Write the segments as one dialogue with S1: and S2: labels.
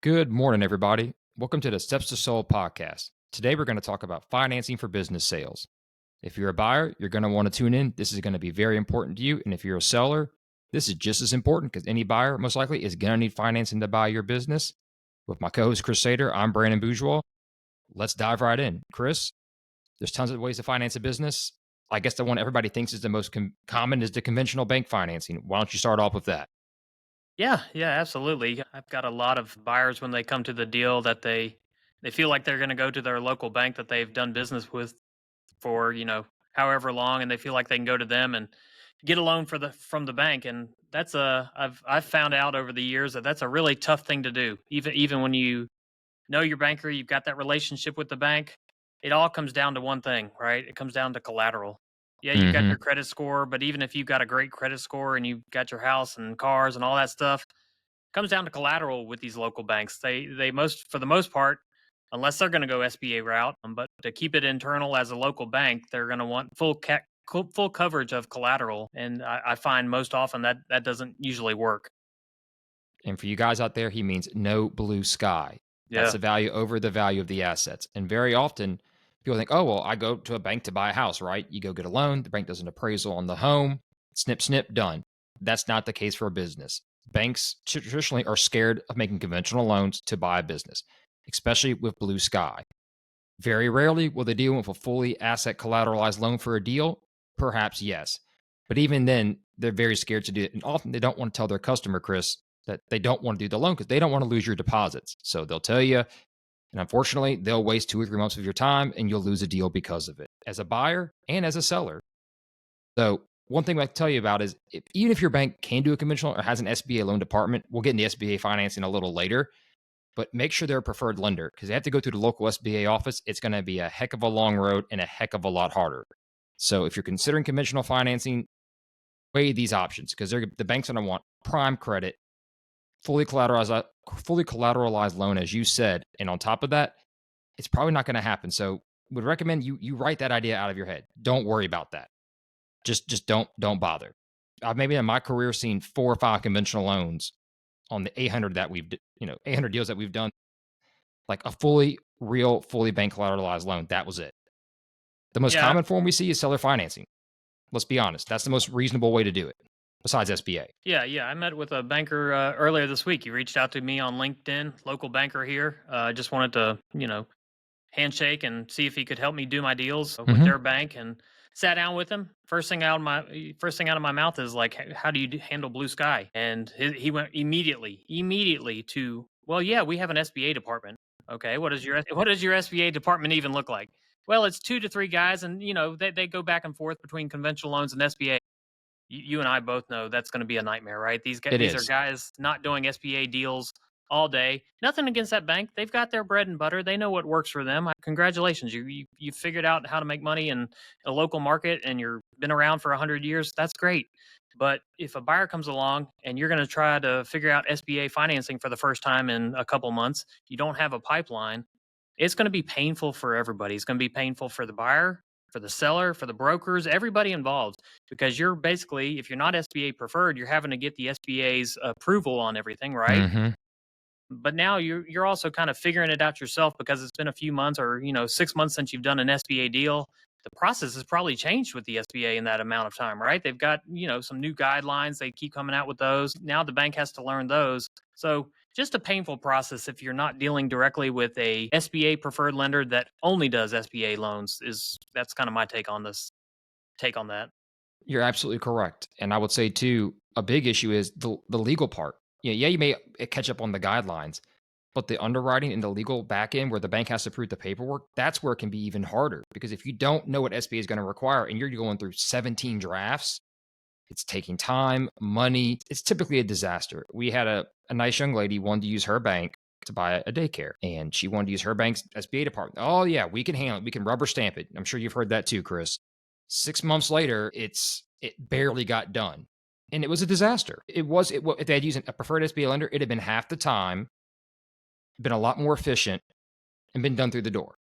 S1: Good morning, everybody. Welcome to the Steps to Soul podcast. Today, we're going to talk about financing for business sales. If you're a buyer, you're going to want to tune in. This is going to be very important to you. And if you're a seller, this is just as important because any buyer, most likely, is going to need financing to buy your business. With my co host, Chris Sater, I'm Brandon Bourgeois. Let's dive right in. Chris, there's tons of ways to finance a business. I guess the one everybody thinks is the most common is the conventional bank financing. Why don't you start off with that?
S2: Yeah, absolutely. I've got a lot of buyers when they come to the deal that they feel like they're going to go to their local bank that they've done business with for, however long, and they feel like they can go to them and get a loan for the from the bank. And that's a I've found out over the years that that's a really tough thing to do. Even when you know your banker, you've got that relationship with the bank, it all comes down to one thing, right? It comes down to collateral. Yeah, you've got
S1: Mm-hmm.
S2: your credit score, but even if you've got a great credit score and you've got your house and cars and all that stuff, comes down to collateral with these local banks. They most for the most part, unless they're going to go SBA route, but to keep it internal as a local bank, they're going to want full coverage of collateral, and I find most often that that doesn't usually work.
S1: And for you guys out there, he means no blue sky. That's
S2: Yeah,
S1: the value over the value of the assets. And very often people think, oh, well, I go to a bank to buy a house, right? You go get a loan, the bank does an appraisal on the home, snip, snip, done. That's not the case for a business. Banks traditionally are scared of making conventional loans to buy a business, especially with blue sky. Very rarely will they deal with a fully asset collateralized loan for a deal. Perhaps yes. But even then, they're very scared to do it. And often they don't want to tell their customer, Chris, that they don't want to do the loan because they don't want to lose your deposits. So they'll tell you, and unfortunately, they'll waste 2 or 3 months of your time and you'll lose a deal because of it as a buyer and as a seller. So, one thing I can tell you about is even if your bank can do a conventional or has an SBA loan department, we'll get into SBA financing a little later, but make sure they're a preferred lender because they have to go through the local SBA office. It's going to be a heck of a long road and a heck of a lot harder. So, if you're considering conventional financing, weigh these options because the bank's going to want prime credit, fully collateralized loan, as you said, and on top of that, it's probably not going to happen. So, would recommend you write that idea out of your head. Don't worry about that. Just don't bother. I've maybe in my career seen 4 or 5 conventional loans on the 800 that 800 deals that we've done, like a fully bank collateralized loan. That was it. The most
S2: yeah,
S1: common form we see is seller financing. Let's be honest. That's the most reasonable way to do it, besides SBA.
S2: yeah. I met with a banker earlier this week. He reached out to me on LinkedIn, local banker here. I just wanted to, handshake and see if he could help me do my deals with
S1: Hmm.
S2: their bank, and sat down with him. First thing out of my mouth is like, How do you handle blue sky?" And he went immediately to, "Well, yeah, we have an SBA department." Okay, what does your SBA department even look like? Well, it's 2 to 3 guys, and they go back and forth between conventional loans and SBA. You and I both know that's going to be a nightmare, right?
S1: It
S2: These are
S1: is.
S2: guys not doing SBA deals all day. Nothing against that bank. They've got their bread and butter. They know what works for them. Congratulations, you figured out how to make money in a local market, and you've been around for 100 years. That's great. But if a buyer comes along and you're going to try to figure out SBA financing for the first time in a couple months, you don't have a pipeline. It's going to be painful for everybody. It's going to be painful for the buyer, for the seller, for the brokers, everybody involved, because you're basically, if you're not SBA preferred, you're having to get the SBA's approval on everything, right?
S1: Hmm.
S2: But now you're also kind of figuring it out yourself because it's been a few months, or 6 months since you've done an SBA deal. The process has probably changed with the SBA in that amount of time, right? They've got some new guidelines. They keep coming out with those. Now the bank has to learn those. So just a painful process if you're not dealing directly with a SBA preferred lender that only does SBA loans. Is That's kind of my take on that.
S1: You're absolutely correct. And I would say too, a big issue is the legal part. Yeah, you may catch up on the guidelines, but the underwriting and the legal back end where the bank has to prove the paperwork, that's where it can be even harder. Because if you don't know what SBA is going to require and you're going through 17 drafts, it's taking time, money. It's typically a disaster. We had a nice young lady wanted to use her bank to buy a daycare, and she wanted to use her bank's SBA department. Oh yeah, we can handle it. We can rubber stamp it. I'm sure you've heard that too, Chris. 6 months later, it barely got done, and it was a disaster. If they had used a preferred SBA lender, it'd have been half the time, been a lot more efficient, and been done through the door.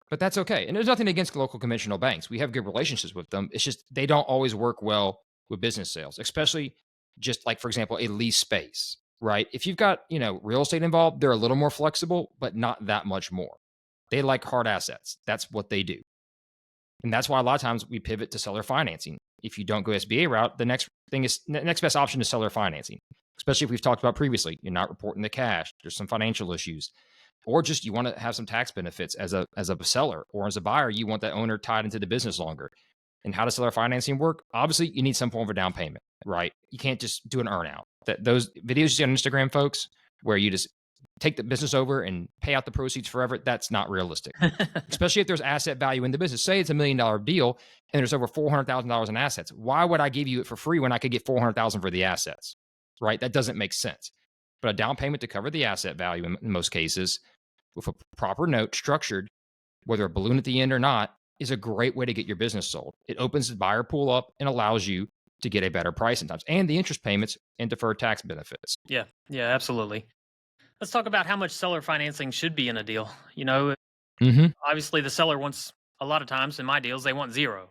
S1: But that's okay. And there's nothing against local conventional banks. We have good relationships with them. It's just they don't always work well with business sales, especially just like, for example, a lease space. right? If you've got, real estate involved, they're a little more flexible, but not that much more. They like hard assets. That's what they do. And that's why a lot of times we pivot to seller financing. If you don't go SBA route, the next best option is seller financing. Especially if we've talked about previously, you're not reporting the cash, there's some financial issues, or just you want to have some tax benefits as a seller, or as a buyer, you want that owner tied into the business longer. And how does seller financing work? Obviously, you need some form of a down payment, right? You can't just do an earn out. Those videos you see on Instagram, folks, where you just take the business over and pay out the proceeds forever, that's not realistic. Especially if there's asset value in the business. Say it's $1 million deal and there's over $400,000 in assets. Why would I give you it for free when I could get $400,000 for the assets? Right? That doesn't make sense. But a down payment to cover the asset value in most cases, with a proper note structured, whether a balloon at the end or not, is a great way to get your business sold. It opens the buyer pool up and allows you to get a better price sometimes, and the interest payments and deferred tax benefits.
S2: Yeah, absolutely. Let's talk about how much seller financing should be in a deal. Obviously the seller wants, a lot of times in my deals, they want zero.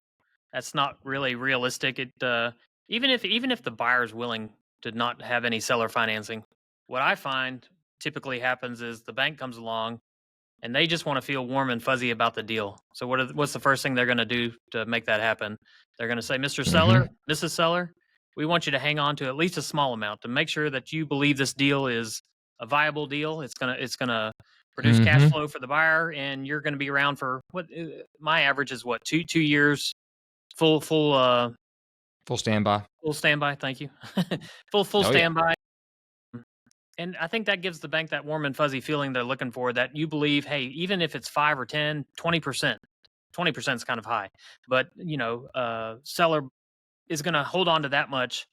S2: That's not really realistic. Even if the buyer is willing to not have any seller financing, what I find typically happens is the bank comes along and they just want to feel warm and fuzzy about the deal. So what's the first thing they're going to do to make that happen? They're going to say, Mr. Seller, Mrs. Seller, we want you to hang on to at least a small amount to make sure that you believe this deal is a viable deal. It's gonna produce cash flow for the buyer, and you're going to be around for what my average is. What, 2 years, full
S1: standby.
S2: Full standby. Thank you. full standby. And I think that gives the bank that warm and fuzzy feeling they're looking for, that you believe, hey, even if it's 5 or 10, 20%, 20% is kind of high, but seller is going to hold on to that much.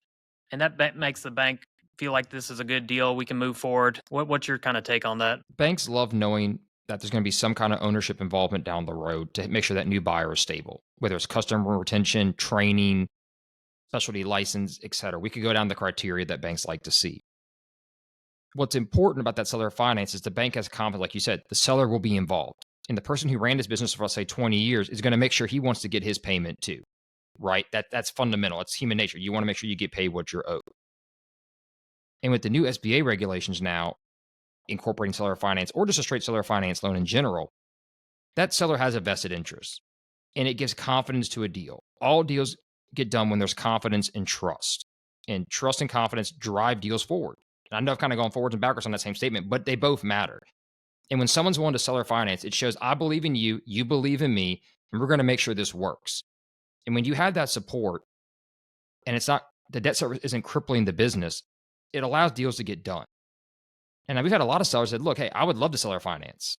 S2: And that makes the bank feel like this is a good deal. We can move forward. What's your kind of take on that?
S1: Banks love knowing that there's going to be some kind of ownership involvement down the road to make sure that new buyer is stable, whether it's customer retention, training, specialty license, et cetera. We could go down the criteria that banks like to see. What's important about that seller finance is the bank has confidence, like you said, the seller will be involved. And the person who ran his business for, let's say, 20 years is going to make sure he wants to get his payment too, right? That's fundamental. It's human nature. You want to make sure you get paid what you're owed. And with the new SBA regulations now incorporating seller finance, or just a straight seller finance loan in general, that seller has a vested interest and it gives confidence to a deal. All deals get done when there's confidence and trust. And trust and confidence drive deals forward. And I know I've kind of gone forwards and backwards on that same statement, but they both matter. And when someone's willing to seller finance, it shows I believe in you, you believe in me, and we're going to make sure this works. And when you have that support, and it's not, the debt service isn't crippling the business, it allows deals to get done. And we've had a lot of sellers that, look, hey, I would love to seller finance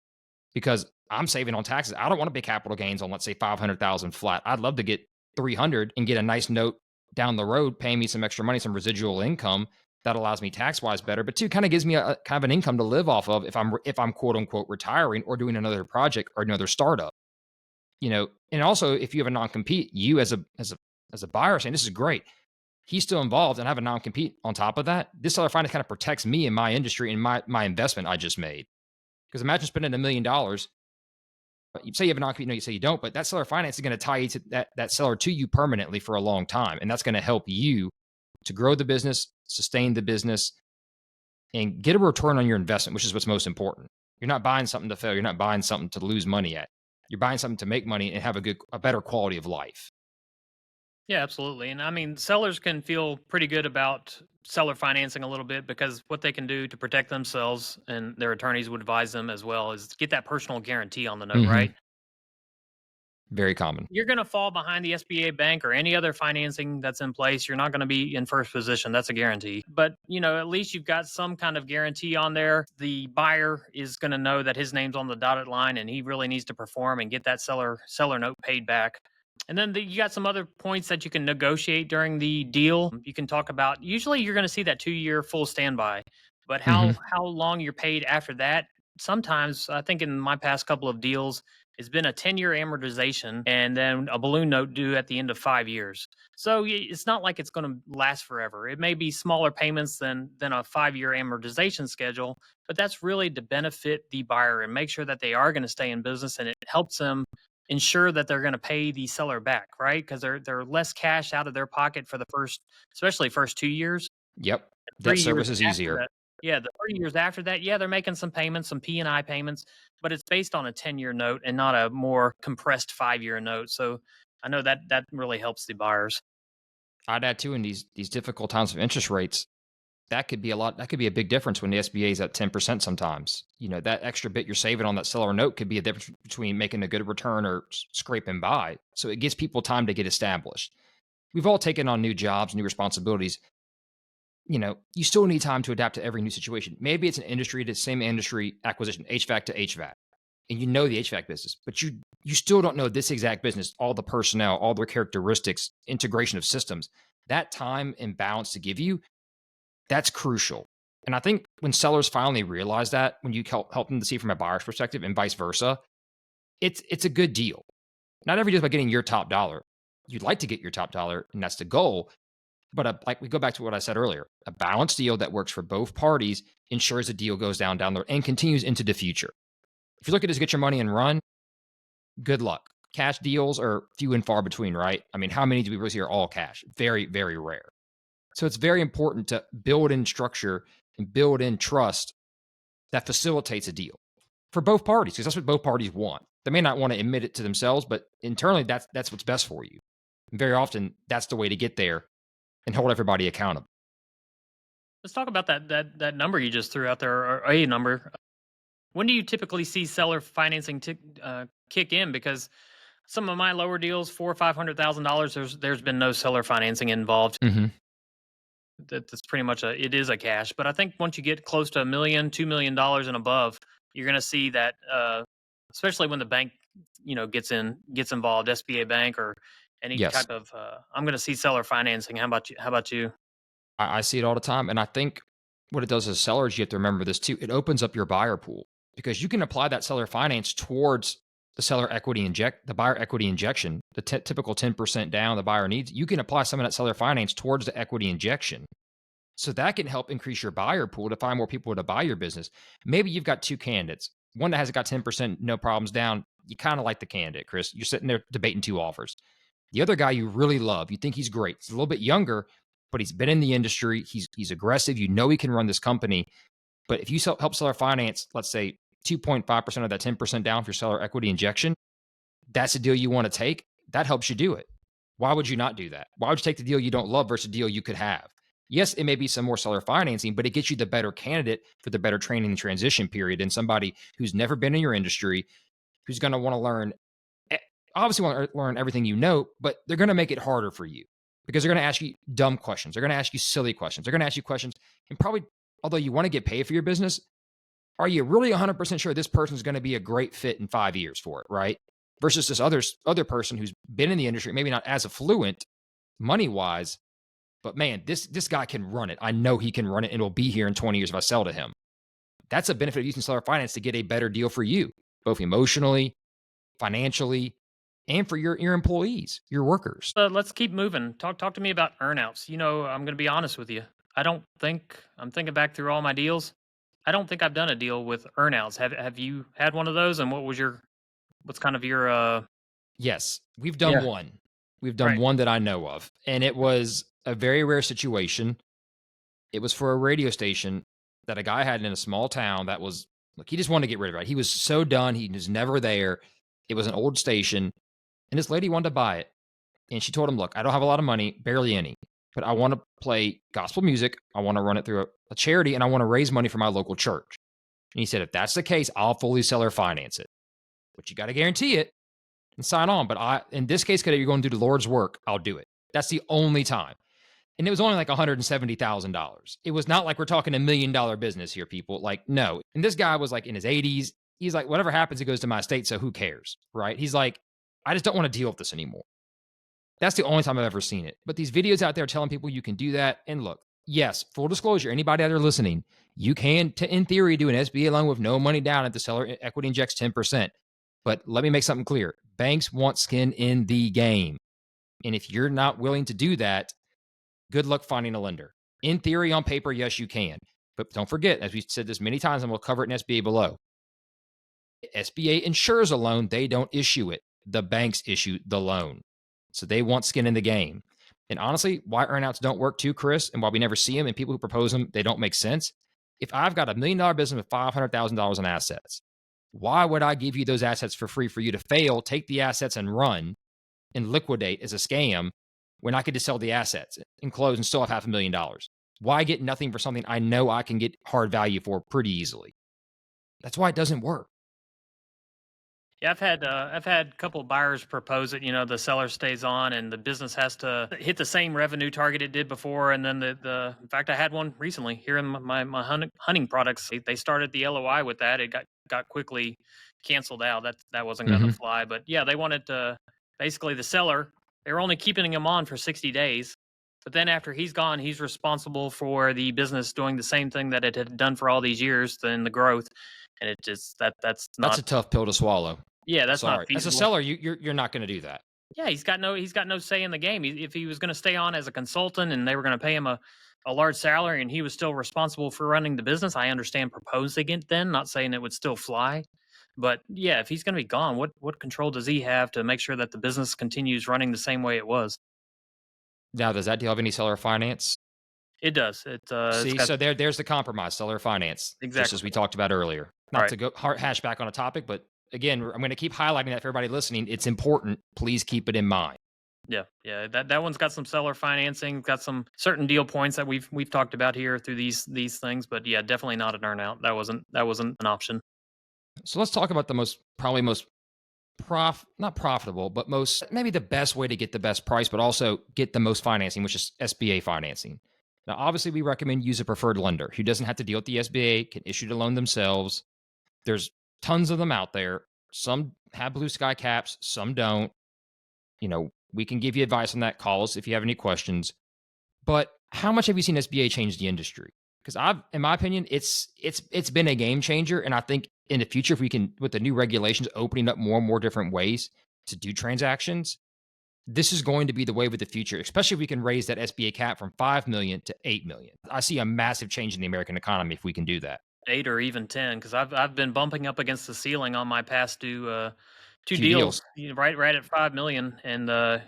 S1: because I'm saving on taxes. I don't want to pay capital gains on, let's say, $500,000 flat. I'd love to get $300 and get a nice note down the road, paying me some extra money, some residual income that allows me tax-wise better, but two, kind of gives me a kind of an income to live off of if I'm quote unquote retiring or doing another project or another startup. And also if you have a non-compete, you as a buyer saying this is great, he's still involved and I have a non-compete on top of that. This seller finance kind of protects me in my industry and my investment I just made. Because imagine spending $1 million. You say you have a non-compete, no, you say you don't, but that seller finance is going to tie you to that seller to you permanently for a long time. And that's going to help you to grow the business, sustain the business, and get a return on your investment, which is what's most important. You're not buying something to fail. You're not buying something to lose money at. You're buying something to make money and have a better quality of life.
S2: Yeah, absolutely. And I mean, sellers can feel pretty good about seller financing a little bit, because what they can do to protect themselves, and their attorneys would advise them as well, is get that personal guarantee on the note, right?
S1: Very common.
S2: You're going to fall behind the SBA bank or any other financing that's in place. You're not going to be in first position. That's a guarantee. But, at least you've got some kind of guarantee on there. The buyer is going to know that his name's on the dotted line and he really needs to perform and get that seller note paid back. And then you got some other points that you can negotiate during the deal. You can talk about, usually you're going to see that 2-year full standby, but how long you're paid after that. Sometimes, I think in my past couple of deals, it's been a 10-year amortization and then a balloon note due at the end of 5 years. So it's not like it's going to last forever. It may be smaller payments than a 5-year amortization schedule, but that's really to benefit the buyer and make sure that they are going to stay in business, and it helps them ensure that they're going to pay the seller back, right? Because they're less cash out of their pocket for the especially first 2 years.
S1: Yep. Debt service is easier.
S2: Yeah, the 30 years after that, yeah, they're making some payments, some P&I payments, but it's based on a 10-year note and not a more compressed 5-year note. So I know that that really helps the buyers.
S1: I'd add too, in these difficult times of interest rates, that could be a lot. That could be a big difference when the SBA is at 10% sometimes. You know, that extra bit you're saving on that seller note could be a difference between making a good return or scraping by. So it gives people time to get established. We've all taken on new jobs, new responsibilities. You know, you still need time to adapt to every new situation. Maybe it's an industry, the same industry acquisition, HVAC to HVAC, and you know the HVAC business, but you still don't know this exact business, all the personnel, all their characteristics, integration of systems. That time and balance to give you, that's crucial. And I think when sellers finally realize that, when you help them to see from a buyer's perspective and vice versa, it's a good deal. Not every deal is about getting your top dollar. You'd like to get your top dollar, and that's the goal. But like we go back to what I said earlier, a balanced deal that works for both parties ensures the deal goes down there and continues into the future. If you look at this, get your money and run, good luck. Cash deals are few and far between, right? I mean, how many do we really see are all cash? Very, very rare. So it's very important to build in structure and build in trust that facilitates a deal for both parties, because that's what both parties want. They may not want to admit it to themselves, but internally, that's what's best for you. And very often, that's the way to get there and hold everybody accountable.
S2: Let's talk about that number you just threw out there, or a number. When do you typically see seller financing kick in? Because some of my lower deals, $400,000 or $500,000, there's been no seller financing involved.
S1: Mm-hmm.
S2: That's pretty much it is a cash. But I think once you get close to a million, $2 million and above, you're going to see that, especially when the bank, gets involved, SBA Bank or any
S1: Yes,
S2: type of. I'm going to see seller financing. How about you? How about you?
S1: I see it all the time. And I think what it does as sellers, you have to remember this too. It opens up your buyer pool because you can apply that seller finance towards the buyer equity injection, the typical 10% down the buyer needs. You can apply some of that seller finance towards the equity injection. So that can help increase your buyer pool to find more people to buy your business. Maybe you've got two candidates. One that has got 10%, no problems down. You kind of like the candidate, Chris. You're sitting there debating two offers. The other guy you really love, you think he's great. He's a little bit younger, but he's been in the industry. He's aggressive. You know he can run this company. But if you help seller finance, let's say 2.5% of that 10% down for your seller equity injection, that's a deal you want to take. That helps you do it. Why would you not do that? Why would you take the deal you don't love versus a deal you could have? Yes, it may be some more seller financing, but it gets you the better candidate for the better training and transition period and somebody who's never been in your industry, who's going to want to learn, obviously want to learn everything you know, but they're going to make it harder for you because they're going to ask you dumb questions. They're going to ask you silly questions. They're going to ask you questions. And probably, although you want to get paid for your business, are you really 100% sure this person is going to be a great fit in 5 years for it, right? Versus this other person who's been in the industry, maybe not as affluent money wise, but man, this guy can run it. I know he can run it and it'll be here in 20 years if I sell to him. That's a benefit of using seller finance to get a better deal for you, both emotionally, financially, and for your employees, your workers.
S2: Let's keep moving. Talk to me about earnouts. I'm going to be honest with you. I don't think I'm thinking back through all my deals. I don't think I've done a deal with earnouts. Have you had one of those? And what's kind of your
S1: Yes, we've done
S2: Yeah.
S1: one. We've done
S2: Right.
S1: one that I know of, and it was a very rare situation. It was for a radio station that a guy had in a small town that was, look, he just wanted to get rid of it. He was so done. He was never there. It was an old station, and this lady wanted to buy it. And she told him, look, I don't have a lot of money, barely any, but I want to play gospel music. I want to run it through a charity, and I want to raise money for my local church. And he said, if that's the case, I'll fully seller finance it. But you got to guarantee it and sign on. But in this case, because you're going to do the Lord's work, I'll do it. That's the only time. And it was only like $170,000. It was not like we're talking $1 million business here, people. Like, no. And this guy was like in his 80s. He's like, whatever happens, it goes to my estate. So who cares? Right. He's like, I just don't want to deal with this anymore. That's the only time I've ever seen it. But these videos out there telling people you can do that. And look, yes, full disclosure, anybody out there listening, you can, in theory, do an SBA loan with no money down if the seller equity injects 10%. But let me make something clear. Banks want skin in the game. And if you're not willing to do that, good luck finding a lender. In theory, on paper, yes, you can. But don't forget, as we've said this many times, and we'll cover it in SBA below, SBA insures a loan. They don't issue it. The banks issue the loan. So they want skin in the game. And honestly, why earnouts don't work too, Chris, and why we never see them and people who propose them, they don't make sense. If I've got $1 million business with $500,000 in assets, why would I give you those assets for free for you to fail, take the assets and run and liquidate as a scam when I could just sell the assets and close and still have $500,000? Why get nothing for something I know I can get hard value for pretty easily? That's why it doesn't work.
S2: Yeah, I've had a couple buyers propose it. The seller stays on, and the business has to hit the same revenue target it did before. And then the in fact, I had one recently here in my hunting products. They started the LOI with that. It got quickly canceled out. That wasn't going to
S1: Mm-hmm.
S2: fly. But yeah, they wanted to basically the seller. They were only keeping him on for 60 days. But then after he's gone, he's responsible for the business doing the same thing that it had done for all these years, then the growth. And it just that's
S1: That's
S2: not,
S1: a tough pill to swallow.
S2: yeah, that's not
S1: Sorry. As a
S2: feasible.
S1: seller, you're not going to do that.
S2: Yeah, he's got no say in the game. If he was going to stay on as a consultant and they were going to pay him a large salary and he was still responsible for running the business, I understand proposing it then, not saying it would still fly. But yeah, if he's going to be gone, what control does he have to make sure that the business continues running the same way it was?
S1: Now, does that deal have any seller finance?
S2: It does. It's
S1: See,
S2: got
S1: so there's the compromise, seller finance, just
S2: exactly.
S1: as we talked about earlier. Not
S2: Right.
S1: to go hash back on a topic, but again, I'm going to keep highlighting that for everybody listening. It's important. Please keep it in mind.
S2: Yeah, yeah. That one's got some seller financing, got some certain deal points that we've talked about here through these things. But yeah, definitely not an earnout. That wasn't an option.
S1: So let's talk about the most not profitable, but most maybe the best way to get the best price, but also get the most financing, which is SBA financing. Now, obviously, we recommend use a preferred lender who doesn't have to deal with the SBA, can issue the loan themselves. There's tons of them out there. Some have blue sky caps, some don't. We can give you advice on that. Call us if you have any questions. But how much have you seen SBA change the industry? Because in my opinion, it's been a game changer, and I think in the future, if we can, with the new regulations opening up more and more different ways to do transactions, this is going to be the wave of the future. Especially if we can raise that SBA cap from 5 million to 8 million. I see a massive change in the American economy if we can do that.
S2: 8 or even 10, because I've been bumping up against the ceiling on my past due two
S1: Few
S2: deals,
S1: deals.
S2: right at 5 million, and the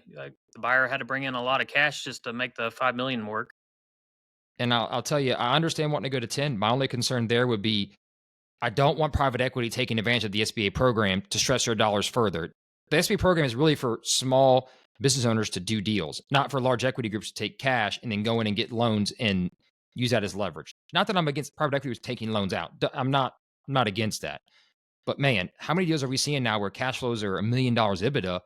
S2: buyer had to bring in a lot of cash just to make the 5 million work.
S1: And I'll tell you, I understand wanting to go to 10. My only concern there would be I don't want private equity taking advantage of the SBA program to stress their dollars further. The SBA program is really for small business owners to do deals, not for large equity groups to take cash and then go in and get loans and use that as leverage. Not that I'm against private equity taking loans out. I'm not against that. But man, how many deals are we seeing now where cash flows are $1 million EBITDA,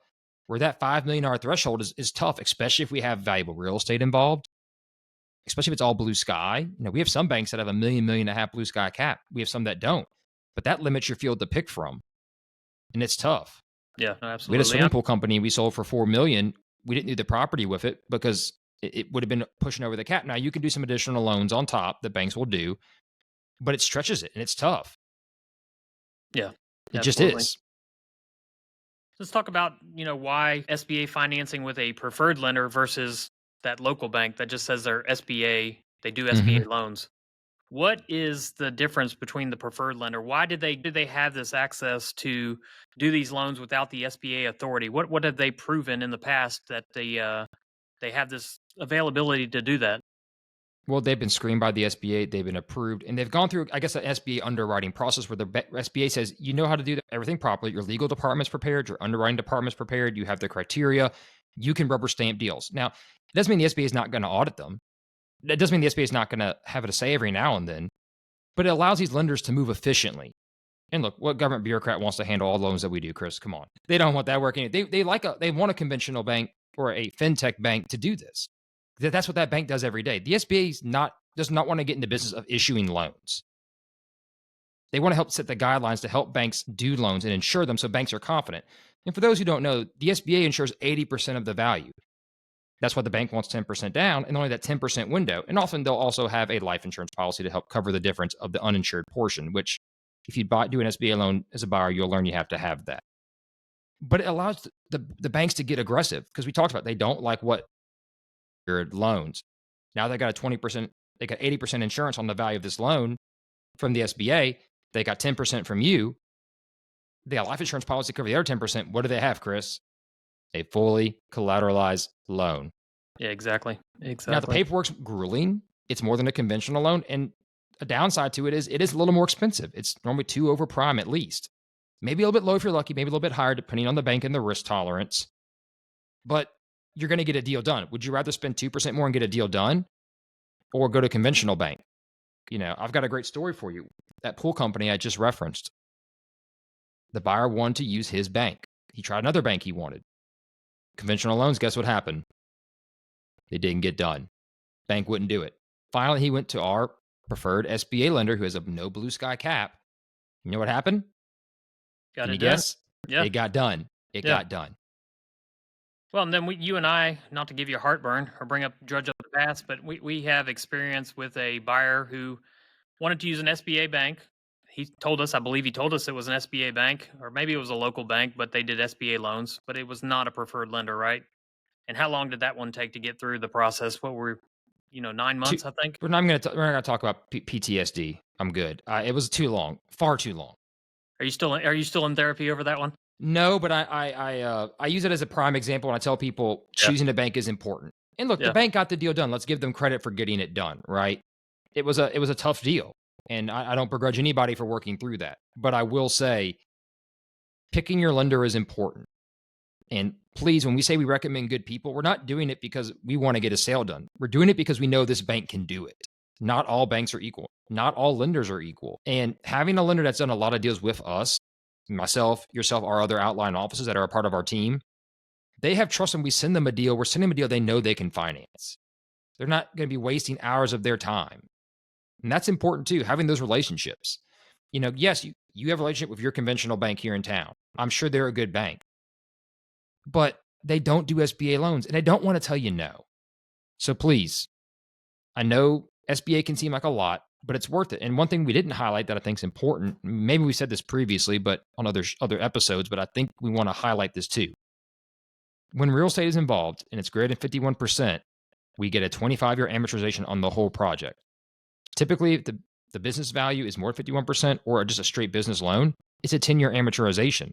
S1: where that $5 million threshold is tough, especially if we have valuable real estate involved, especially if it's all blue sky. We have some banks that have $1.5 million blue sky cap. We have some that don't, but that limits your field to pick from, and it's tough.
S2: Yeah, no,
S1: We had a
S2: absolutely.
S1: swimming pool company we sold for $4 million. We didn't do the property with it because it would have been pushing over the cap. Now you can do some additional loans on top that banks will do, but it stretches it and it's tough.
S2: Yeah,
S1: It just
S2: absolutely.
S1: is.
S2: Let's talk about why SBA financing with a preferred lender versus that local bank that just says they're SBA. They do
S1: Mhm.
S2: SBA loans. What is the difference between the preferred lender? Why did they have this access to do these loans without the SBA authority? What have they proven in the past that they have this availability to do that?
S1: Well, they've been screened by the SBA. They've been approved, and they've gone through, I guess, an SBA underwriting process where the SBA says you know how to do everything properly. Your legal department's prepared. Your underwriting department's prepared. You have the criteria. You can rubber stamp deals. Now, it doesn't mean the SBA is not going to audit them. That doesn't mean the SBA is not going to have it a say every now and then, but it allows these lenders to move efficiently. And look, what government bureaucrat wants to handle all the loans that we do, Chris? Come on, they don't want that working. They want a conventional bank or a fintech bank to do this. That's what that bank does every day. The SBA does not want to get in the business of issuing loans. They want to help set the guidelines to help banks do loans and insure them so banks are confident. And for those who don't know, the SBA insures 80% of the value. That's why the bank wants 10% down and only that 10% window. And often they'll also have a life insurance policy to help cover the difference of the uninsured portion, which if you do an SBA loan as a buyer, you'll learn you have to have that. But it allows the banks to get aggressive because we talked about they don't like what your loans. Now they got 80% insurance on the value of this loan from the SBA. They got 10% from you. They got life insurance policy to cover the other 10%. What do they have, Chris? A fully collateralized loan.
S2: Yeah, exactly.
S1: Now, the
S2: Exactly.
S1: paperwork's grueling. It's more than a conventional loan. And a downside to it is a little more expensive. It's normally 2 over prime at least. Maybe a little bit low if you're lucky, maybe a little bit higher depending on the bank and the risk tolerance. But you're going to get a deal done. Would you rather spend 2% more and get a deal done or go to a conventional bank? I've got a great story for you. That pool company I just referenced, the buyer wanted to use his bank. He tried another bank he wanted. Conventional loans, guess what happened? They didn't get done. Bank wouldn't do it. Finally, he went to our preferred SBA lender who has a no blue sky cap. You know what happened? Can you guess?
S2: Yeah.
S1: It got done. It got done.
S2: Well, and then you and I, not to give you a heartburn or drudge up the past, but we have experience with a buyer who wanted to use an SBA bank. I believe he told us it was an SBA bank, or maybe it was a local bank, but they did SBA loans, but it was not a preferred lender, right? And how long did that one take to get through the process? What were, 9 months, I think?
S1: We're not going to talk about PTSD. I'm good. It was too long, far too long.
S2: Are you still in therapy over that one?
S1: No, but I use it as a prime example when I tell people choosing a bank is important. And look, the bank got the deal done. Let's give them credit for getting it done, right? It was a tough deal, and I don't begrudge anybody for working through that. But I will say, picking your lender is important. And please, when we say we recommend good people, we're not doing it because we want to get a sale done. We're doing it because we know this bank can do it. Not all banks are equal. Not all lenders are equal. And having a lender that's done a lot of deals with us, myself, yourself, our other outline offices that are a part of our team, they have trust when we send them a deal. We're sending them a deal they know they can finance. They're not going to be wasting hours of their time. And that's important too, having those relationships. Yes, you have a relationship with your conventional bank here in town. I'm sure they're a good bank. But they don't do SBA loans, and they don't want to tell you no. So please, I know SBA can seem like a lot, but it's worth it. And one thing we didn't highlight that I think is important, maybe we said this previously, but on other episodes, but I think we want to highlight this too. When real estate is involved and it's greater than 51%, we get a 25-year amortization on the whole project. Typically, if the business value is more than 51% or just a straight business loan, it's a 10-year amortization.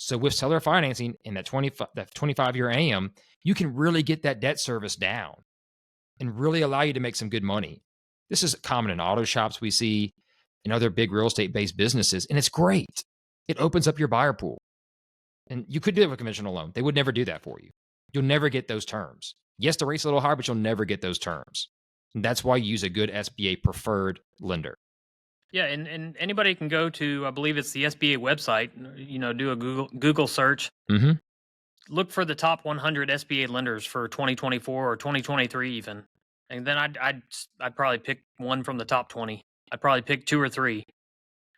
S1: So with seller financing in that 25-year AM, you can really get that debt service down and really allow you to make some good money. This is common in auto shops we see, in other big real estate-based businesses, and it's great. It opens up your buyer pool. And you could do it with a conventional loan. They would never do that for you. You'll never get those terms. Yes, the rate's a little higher, but you'll never get those terms. And that's why you use a good SBA preferred lender.
S2: Yeah, and anybody can go to, I believe it's the SBA website, do a Google search.
S1: Mm-hmm.
S2: Look for the top 100 SBA lenders for 2024 or 2023 even. And then I'd probably pick one from the top 20. I'd probably pick 2 or 3.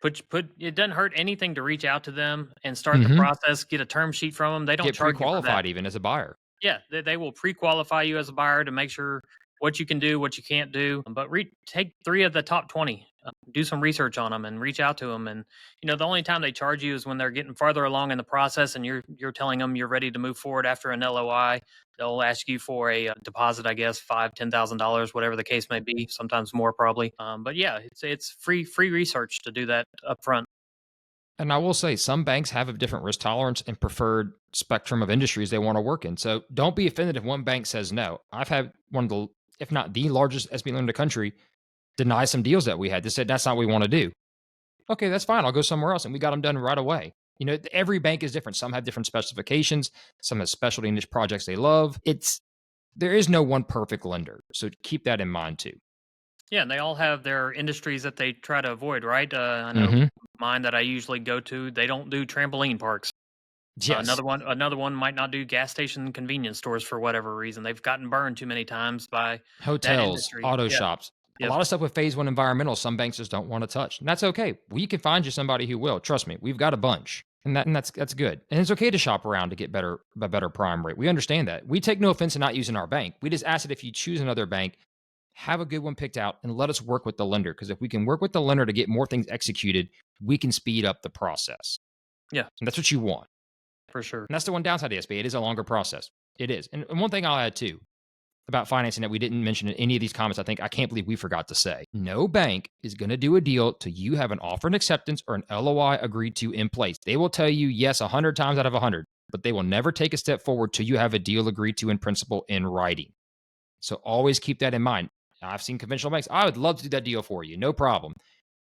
S2: It doesn't hurt anything to reach out to them and start the process, get a term sheet from them. They don't
S1: get
S2: charge
S1: pre-qualified even as a buyer.
S2: Yeah, they will pre-qualify you as a buyer to make sure what you can do, what you can't do. But take 3 of the top 20, do some research on them and reach out to them. And, the only time they charge you is when they're getting farther along in the process and you're telling them you're ready to move forward after an LOI. They'll ask you for a deposit, I guess, $5,000, $10,000, whatever the case may be, sometimes more probably. But yeah, it's free research to do that up front.
S1: And I will say some banks have a different risk tolerance and preferred spectrum of industries they want to work in. So don't be offended if one bank says no. I've had one of the, if not the largest SBA lender in the country, deny some deals that we had. They said, that's not what we want to do. Okay, that's fine. I'll go somewhere else. And we got them done right away. Every bank is different. Some have different specifications. Some have specialty niche projects they love. There is no one perfect lender. So keep that in mind too.
S2: Yeah, and they all have their industries that they try to avoid, right? I know mine that I usually go to, they don't do trampoline parks.
S1: Yes.
S2: Another one might not do gas station convenience stores for whatever reason. They've gotten burned too many times by
S1: hotels, auto shops. Yep. A lot of stuff with phase 1 environmental, some banks just don't want to touch. And that's okay. We can find you somebody who will. Trust me, we've got a bunch. And that's good. And it's okay to shop around to get a better prime rate. We understand that. We take no offense in not using our bank. We just ask that if you choose another bank, have a good one picked out and let us work with the lender. Because if we can work with the lender to get more things executed, we can speed up the process.
S2: Yeah.
S1: And that's what you want.
S2: For sure.
S1: And that's the one downside to SBA. It is a longer process. It is. And one thing I'll add too about financing that we didn't mention in any of these comments, I can't believe we forgot to say. No bank is going to do a deal till you have an offer and acceptance or an LOI agreed to in place. They will tell you yes 100 times out of 100, but they will never take a step forward till you have a deal agreed to in principle in writing. So always keep that in mind. I've seen conventional banks. I would love to do that deal for you. No problem.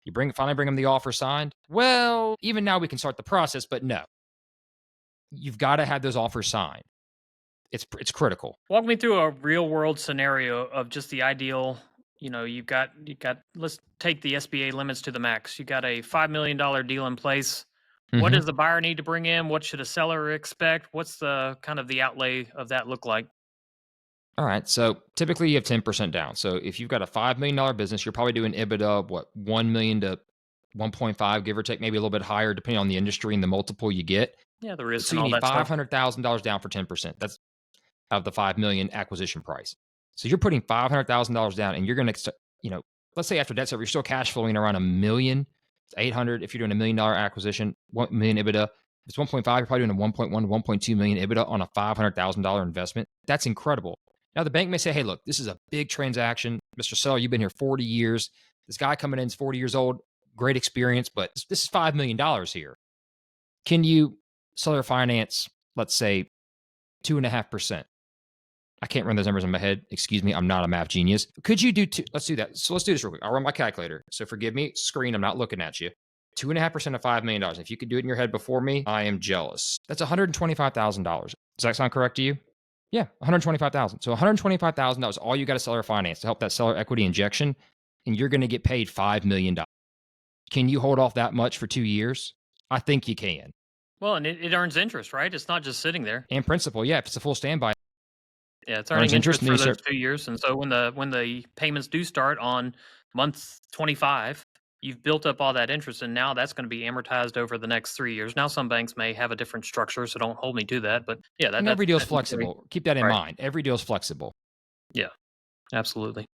S1: You finally bring them the offer signed. Well, even now we can start the process, but no, you've got to have those offers signed. It's critical.
S2: Walk me through a real world scenario of just the ideal. You got. Let's take the SBA limits to the max. You got a $5 million deal in place. What
S1: Hmm.
S2: does the buyer need to bring in? What should a seller expect? What's the kind of the outlay of that look like?
S1: All right. So typically you have 10% down. So if you've got a $5 million business, you're probably doing EBITDA of what, 1 million to 1.5, give or take, maybe a little bit higher, depending on the industry and the multiple you get.
S2: Yeah, the risk
S1: So
S2: and
S1: you
S2: all
S1: need
S2: that stuff.
S1: $500,000 down for 10%. That's of the 5 million acquisition price. So you're putting $500,000 down and you're going to, let's say after debt service, you're still cash flowing around a million, 800. If you're doing $1 million acquisition, 1 million EBITDA. If it's 1.5, you're probably doing a 1.1 to 1.2 million EBITDA on a $500,000 investment. That's incredible. Now the bank may say, hey, look, this is a big transaction. Mr. Seller, you've been here 40 years. This guy coming in is 40 years old. Great experience, but this is $5 million here. Can you seller finance, let's say 2.5%? I can't run those numbers in my head. Excuse me. I'm not a math genius. Could you do two? Let's do that. So let's do this real quick. I'll run my calculator. So forgive me, screen. I'm not looking at you. 2.5% of $5 million. If you could do it in your head before me, I am jealous. That's $125,000. Does that sound correct to you? Yeah, 125,000. So $125,000, all you got to seller finance to help that seller equity injection, and you're going to get paid $5 million. Can you hold off that much for 2 years? I think you can.
S2: Well, and it earns interest, right? It's not just sitting there.
S1: And principal, yeah, if it's a full standby,
S2: Yeah, it's
S1: earns
S2: earning
S1: interest,
S2: interest
S1: and then you
S2: for those
S1: start.
S2: 2 years, and so when the payments do start on month 25, you've built up all that interest, and now that's going to be amortized over the next 3 years. Now, some banks may have a different structure, so don't hold me to that. But yeah,
S1: And
S2: that's
S1: every deal is
S2: that's usually
S1: flexible. Keep that in
S2: right.
S1: mind. Every deal is flexible.
S2: Yeah, absolutely.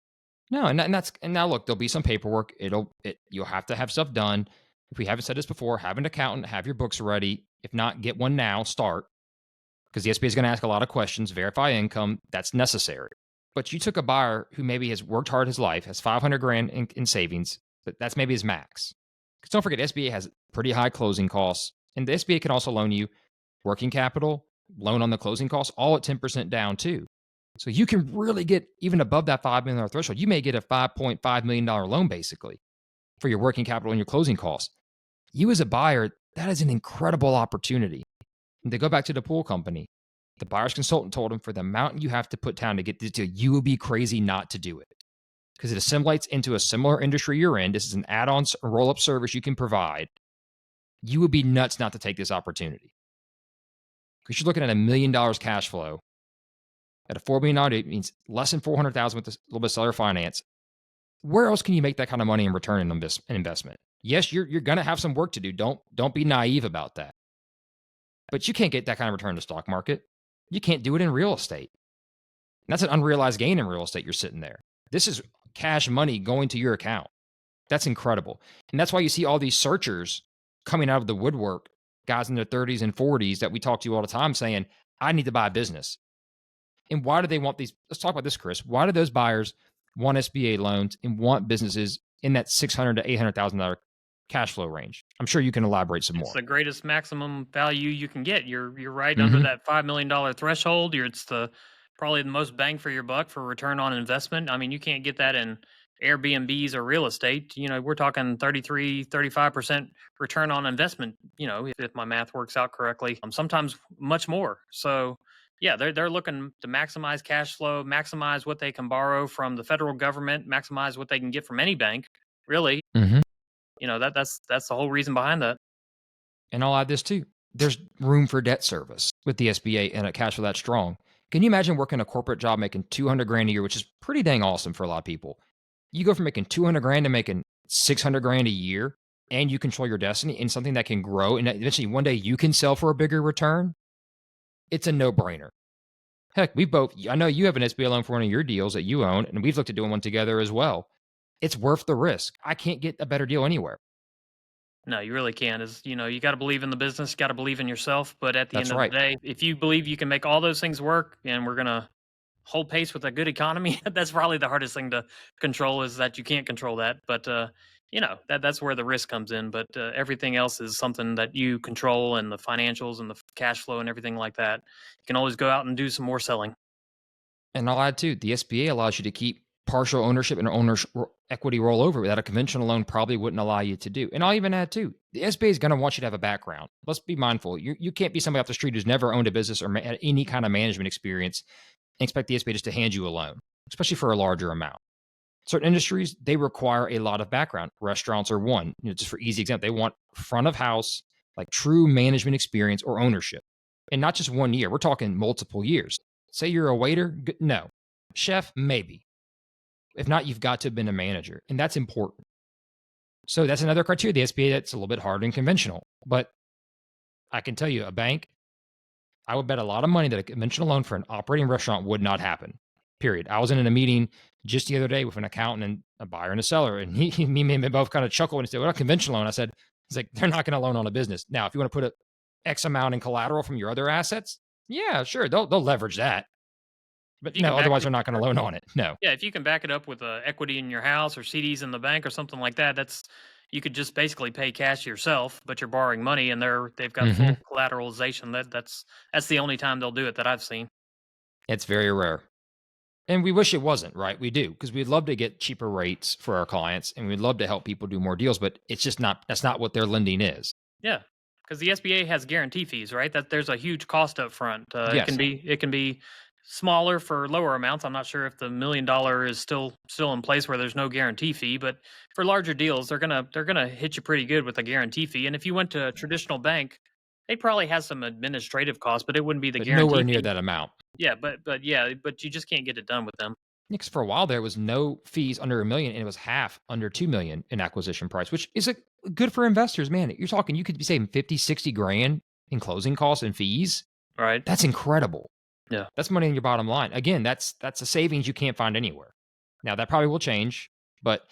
S1: No, and now look, there'll be some paperwork. You'll have to have stuff done. If we haven't said this before, have an accountant, have your books ready. If not, get one now. Start, because the SBA is going to ask a lot of questions. Verify income. That's necessary. But you took a buyer who maybe has worked hard his life, has 500 grand in savings. But that's maybe his max. Because don't forget, SBA has pretty high closing costs, and the SBA can also loan you working capital, loan on the closing costs, all at 10% down too. So you can really get even above that $5 million threshold. You may get a $5.5 million loan basically for your working capital and your closing costs. You as a buyer, that is an incredible opportunity. And to go back to the pool company, the buyer's consultant told him for the amount you have to put down to get this deal, you would be crazy not to do it because it assimilates into a similar industry you're in. This is an add-on roll-up service you can provide. You would be nuts not to take this opportunity because you're looking at $1 million cash flow. At a $4 million, it means less than 400,000 with a little bit of seller finance. Where else can you make that kind of money in return in investment? Yes, you're going to have some work to do. Don't be naive about that. But you can't get that kind of return in the stock market. You can't do it in real estate. And that's an unrealized gain in real estate. You're sitting there. This is cash money going to your account. That's incredible. And that's why you see all these searchers coming out of the woodwork, guys in their 30s and 40s that we talk to all the time saying, I need to buy a business. And why do they want these? Let's talk about this, Chris. Why do those buyers want SBA loans and want businesses in that $600,000 to $800,000 cash flow range? I'm sure you can elaborate some
S2: It's
S1: more.
S2: the greatest maximum value you can get. You're right under
S1: Mm-hmm.
S2: that $5 million threshold. It's the probably the most bang for your buck for return on investment. I mean, you can't get that in Airbnbs or real estate. We're talking 35% return on investment, if my math works out correctly. Sometimes much more. So yeah, they're looking to maximize cash flow, maximize what they can borrow from the federal government, maximize what they can get from any bank, really.
S1: Mm-hmm.
S2: That's the whole reason behind that.
S1: And I'll add this too. There's room for debt service with the SBA and a cash flow that strong. Can you imagine working a corporate job making 200 grand a year, which is pretty dang awesome for a lot of people? You go from making 200 grand to making 600 grand a year, and you control your destiny in something that can grow, and eventually one day you can sell for a bigger return. It's a no-brainer. Heck, I know you have an SBA loan for one of your deals that you own, and we've looked at doing one together as well. It's worth the risk. I can't get a better deal anywhere.
S2: No, you really can. You got to believe in the business, got to believe in yourself. But at the
S1: That's
S2: end of the
S1: right.
S2: day, if you believe you can make all those things work and we're going to hold pace with a good economy, that's probably the hardest thing to control is that you can't control that. But, that's where the risk comes in. But everything else is something that you control and the financials and the cash flow and everything like that. You can always go out and do some more selling.
S1: And I'll add too, the SBA allows you to keep partial ownership and equity rollover that a conventional loan probably wouldn't allow you to do. And I'll even add too, the SBA is going to want you to have a background. Let's be mindful. You can't be somebody off the street who's never owned a business or had any kind of management experience and expect the SBA just to hand you a loan, especially for a larger amount. Certain industries, they require a lot of background. Restaurants are one, just for easy example. They want front of house, like true management experience or ownership. And not just 1 year. We're talking multiple years. Say you're a waiter? No. Chef? Maybe. If not, you've got to have been a manager. And that's important. So that's another criteria, the SBA, that's a little bit harder and conventional. But I can tell you, a bank, I would bet a lot of money that a conventional loan for an operating restaurant would not happen. Period. I was in a meeting just the other day with an accountant and a buyer and a seller, and me and him both kind of chuckled and said, "What a conventional loan?" I said, "He's like, they're not going to loan on a business. Now, if you want to put a X amount in collateral from your other assets, yeah, sure, they'll leverage that, but no, otherwise they're not going to loan on it. No."
S2: Yeah, if you can back it up with equity in your house or CDs in the bank or something like that, you could just basically pay cash yourself, but you're borrowing money, and they've got full collateralization. That's the only time they'll do it that I've seen.
S1: It's very rare. And we wish it wasn't, right? We do, because we'd love to get cheaper rates for our clients and we'd love to help people do more deals, but it's just that's not what their lending is.
S2: Yeah, because the SBA has guarantee fees, right? That there's a huge cost up front.
S1: Yes.
S2: It can be smaller for lower amounts. I'm not sure if the $1 million is still in place where there's no guarantee fee, but for larger deals, they're gonna hit you pretty good with a guarantee fee. And if you went to a traditional bank, they probably has some administrative costs, but it wouldn't be the guarantee
S1: nowhere near
S2: fee.
S1: that amount.
S2: Yeah, but you just can't get it done with them.
S1: Because for a while there was no fees under $1 million, and it was half under $2 million in acquisition price, which is good for investors. Man, you're talking, you could be saving 50, 60 grand in closing costs and fees.
S2: Right.
S1: That's incredible.
S2: Yeah.
S1: That's money in your bottom line. Again, that's a savings you can't find anywhere. Now that probably will change, but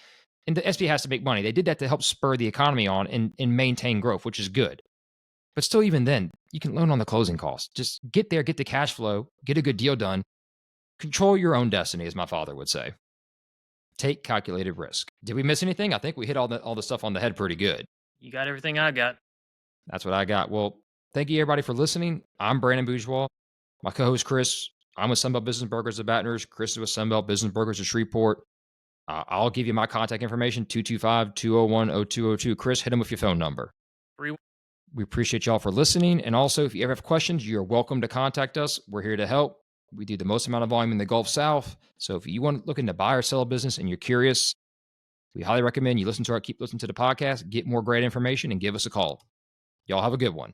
S1: and the SBA has to make money. They did that to help spur the economy on and maintain growth, which is good. But still, even then, you can loan on the closing costs. Just get there, get the cash flow, get a good deal done. Control your own destiny, as my father would say. Take calculated risk. Did we miss anything? I think we hit all the stuff on the head pretty good.
S2: You got everything I got.
S1: That's what I got. Well, thank you everybody for listening. I'm Brandon Bourgeois. My co-host Chris. I'm with Sunbelt Business Burgers of Baton Rouge. Chris is with Sunbelt Business Burgers of Shreveport. I'll give you my contact information, 225-201-0202. Chris, hit him with your phone number. We appreciate y'all for listening. And also, if you ever have questions, you're welcome to contact us. We're here to help. We do the most amount of volume in the Gulf South. So if you want to look into buy or sell a business and you're curious, we highly recommend you keep listening to the podcast, get more great information, and give us a call. Y'all have a good one.